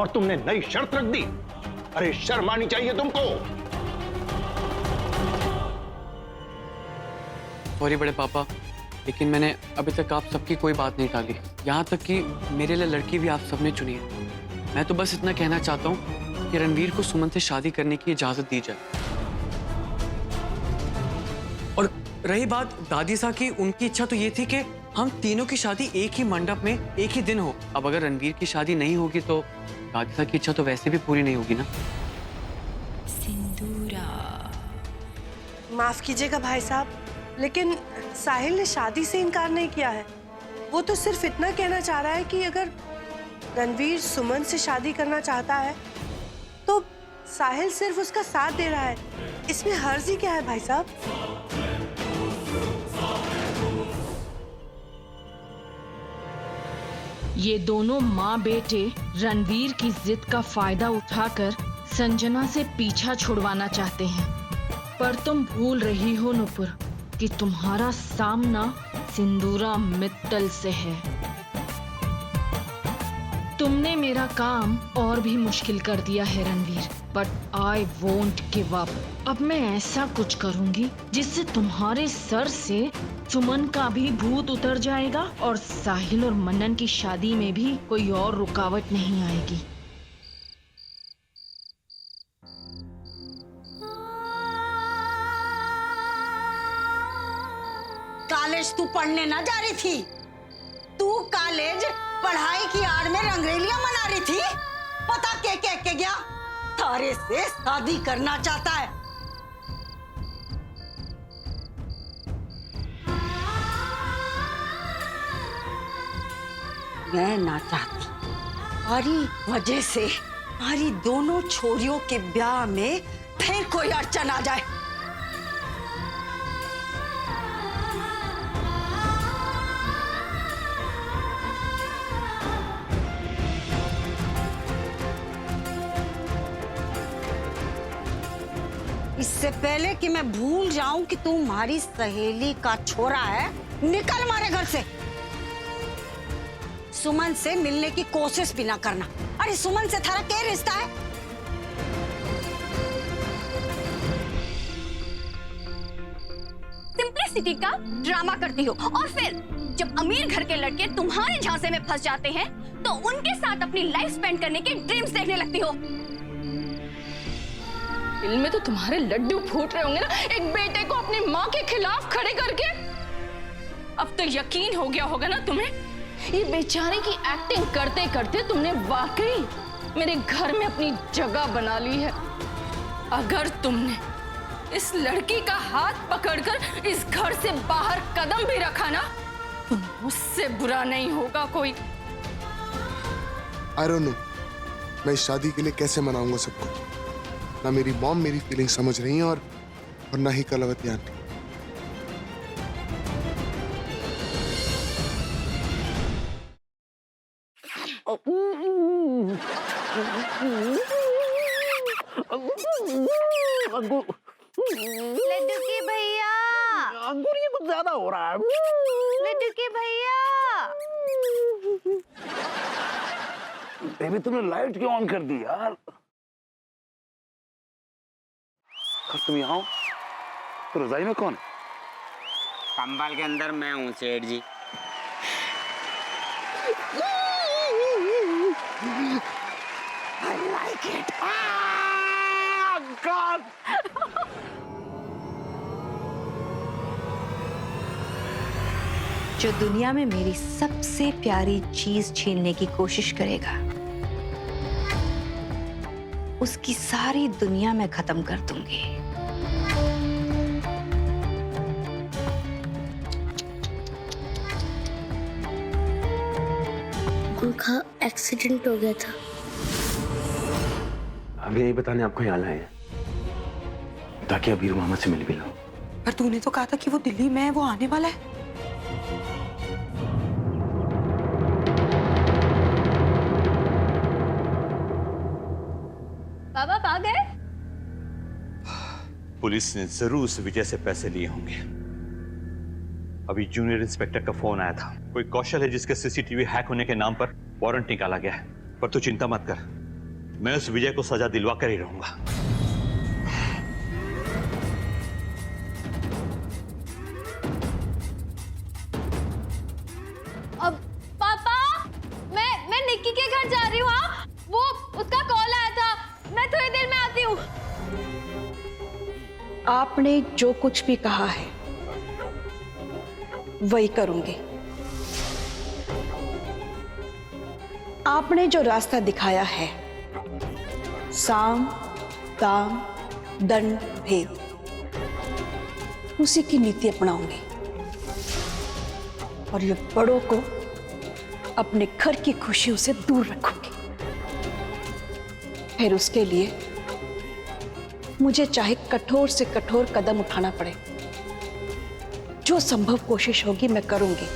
और तुमने नई शर्त रख दी। अरे शर्म आनी चाहिए तुमको। सॉरी बड़े पापा, लेकिन मैंने अभी तक आप सबकी कोई बात नहीं टाली, यहाँ तक कि मेरे लिए लड़की भी आप सबने चुनी है। मैं तो बस इतना कहना चाहता हूँ कि रणवीर को सुमन से शादी करने की इजाजत दी जाए। और रही बात दादी साहब की, उनकी इच्छा तो ये थी कि हम तीनों की शादी एक ही मंडप में एक ही दिन हो। अब अगर रणवीर की शादी नहीं होगी तो दादी साहब की इच्छा तो वैसे भी पूरी नहीं होगी ना। माफ कीजिएगा भाई साहब, लेकिन साहिल ने शादी से इनकार नहीं किया है। वो तो सिर्फ इतना कहना चाह रहा है कि अगर रणवीर सुमन से शादी करना चाहता है तो साहिल सिर्फ उसका साथ दे रहा है। इसमें हर्जी क्या है भाई साहब? ये दोनों माँ बेटे रणवीर की जिद का फायदा उठाकर संजना से पीछा छुड़वाना चाहते हैं, पर तुम भूल रही हो नुपुर कि तुम्हारा सामना सिंदूरा मित्तल से है। तुमने मेरा काम और भी मुश्किल कर दिया है Ranveer, but I won't give up. अब मैं ऐसा कुछ करूंगी जिससे तुम्हारे सर से सुमन का भी भूत उतर जाएगा और साहिल और मनन की शादी में भी कोई और रुकावट नहीं आएगी। कॉलेज तू पढ़ने ना जा रही थी? तू कॉलेज पढ़ाई की आड़ में रंगरेलियां मना रही थी। पता के कह के गया तारे से शादी करना चाहता है। मैं ना चाहती हमारी वजह से हमारी दोनों छोरियों के ब्याह में फिर कोई अड़चन आ जाए। इससे पहले कि मैं भूल जाऊं कि तू हमारी सहेली का छोरा है, निकल हमारे घर से। सुमन से मिलने की कोशिश भी ना करना। अरे सुमन से थारा क्या रिश्ता है? सिंपलिसिटी का ड्रामा करती हो और फिर जब अमीर घर के लड़के तुम्हारे झांसे में फंस जाते हैं तो उनके साथ अपनी लाइफ स्पेंड करने के ड्रीम्स देखने लगती हो। दिल में तो तुम्हारे लड्डू फूट रहे होंगे ना, एक बेटे को अपनी माँ के खिलाफ खड़े करके। अब तो यकीन हो गया होगा ना तुम्हें, ये बेचारे की एक्टिंग करते करते तुमने वाकई मेरे घर में अपनी जगह बना ली है। अगर तुमने इस लड़की का हाथ पकड़कर इस घर से बाहर कदम भी रखा ना तो मुझसे बुरा नहीं होगा कोई। I don't know, मैं इस शादी के लिए कैसे मनाऊंगा सबको। ना मेरी मॉम मेरी फीलिंग समझ रही है और ना ही कलावती आंटी। लड्डू के भैया, अंकुर ये कुछ ज्यादा हो रहा है। लड्डू के भैया। बेबी तुमने लाइट क्यों ऑन कर दी यार? तुम यहाँ हो तो रजाई में कौन? कंबल के अंदर मैं हूँ सेठ जी। I like it. God! जो दुनिया में मेरी सबसे प्यारी चीज छीनने की कोशिश करेगा उसकी सारी दुनिया में खत्म कर दूंगी। उनका एक्सीडेंट हो गया था। हम यही बताने आपको यहाँ लाए हैं ताकि अबीर मामा से मिल भी लो। पर तूने तो कहा था कि वो दिल्ली में है, वो आने वाला है। बाबा आ गए? पुलिस ने जरूर उस विजय से पैसे लिए होंगे। अभी जूनियर इंस्पेक्टर का फोन आया था, कोई कौशल है जिसके सीसीटीवी हैक होने के नाम पर वारंट निकाला गया है। पर तू चिंता मत कर, मैं उस विजय को सजा दिलवा कर ही रहूंगा। अब पापा, मैं निक्की के घर जा रही हूँ। हाँ, वो उसका कॉल आया था। मैं थोड़ी देर में आती हूँ। आपने जो कुछ भी कहा है वही करूंगी। आपने जो रास्ता दिखाया है, साम दाम दंड भेद, उसी की नीति अपनाऊंगी और ये बड़ों को अपने घर की खुशियों से दूर रखूंगी। फिर उसके लिए मुझे चाहे कठोर से कठोर कदम उठाना पड़े, जो संभव कोशिश होगी मैं करूंगी।